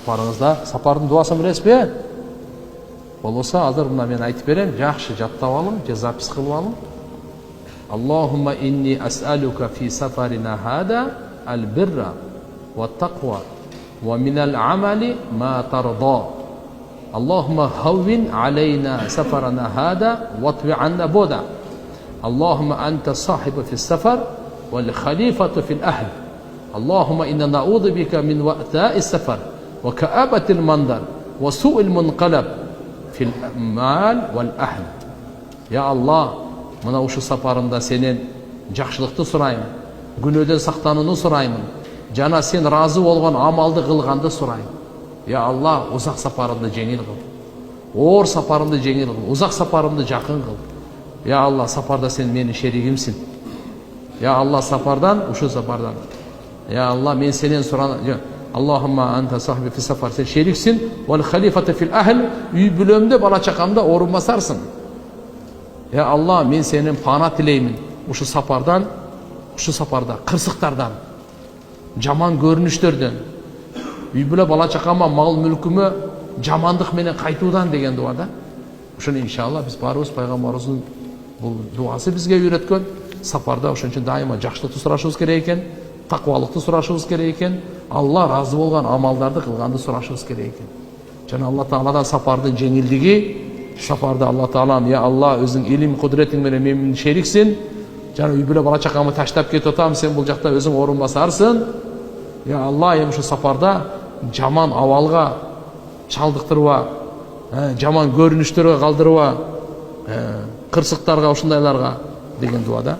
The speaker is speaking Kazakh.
сапарыңызда сапардың дуасын білесіз? Болса, азыр мына мен айтып берем, жақсы жаттап алың, же запис кылып алың. Аллахумма инни ас'алука фи сафарина хада al-birra wat-taqwa wa min al-amali ma tarda. Allahumma hawwin alayna safarana hada watwi 'anna buda. Allahumma anta sahibu fi as-safar wal khalifatu fi al-ahl. Allahumma inna na'udhu bika min wa'ta'i as-safar wa ka'abati al-mandar wa su'i al-munqalab fi al-mal wal-ahl. Ya Allah, мына ушу сапарымда сенен жакшылыкты сурайм, күнөөдөн сактанууну сурайм, жана сен разы болгон амалды кылганды сурайм. Я Алла, узак сапарымды жеңил кыл. Оор сапарымды жеңил кыл, узак сапарымды жакын кыл. Я Алла, сапарда сен менин шеригимсин. Я Алла, сапардан, ушу сапардан. Я Алла, мен сенен суран, Аллахумма анта сахби фи сафар, сен шериксин, вал халифата фил ахл, үй бүлөмдө бала чакамда орун басарсың. Ya Allah, men senin pana tileymin. Uşu saparda kırsıklardan, jaman görünüşlerden, üybüle bala çakama mal mülkümü jamandık menen kaytudan degen duada. Uşunu inşallah biz barыбыз Пайгамбарыбыздын бұл дуасы бізге үйреткен. Сапарда ошон үчүн дайыма жакшылыкты сурашыбыз керек экен, таквалыкты сурашыбыз керек экен, Алла разы болгон амалдарды кылганды сурашыбыз керек экен. Жана Алла Тааладан сапардын жеңилдиги, сапарда Алла Таалам, я Алла, өзүң илим кудретиң менен мен шериксин. Жана үй бүлө бала чакамы таштап кетип атам, сен бул жакта өзүң орун басарсың. Я Алла, эми ушу сапарда жаман абалга чалдыктырба, жаман көрүнүштөргө калдырба, кырсыктарга, ушундайларга деген дуада.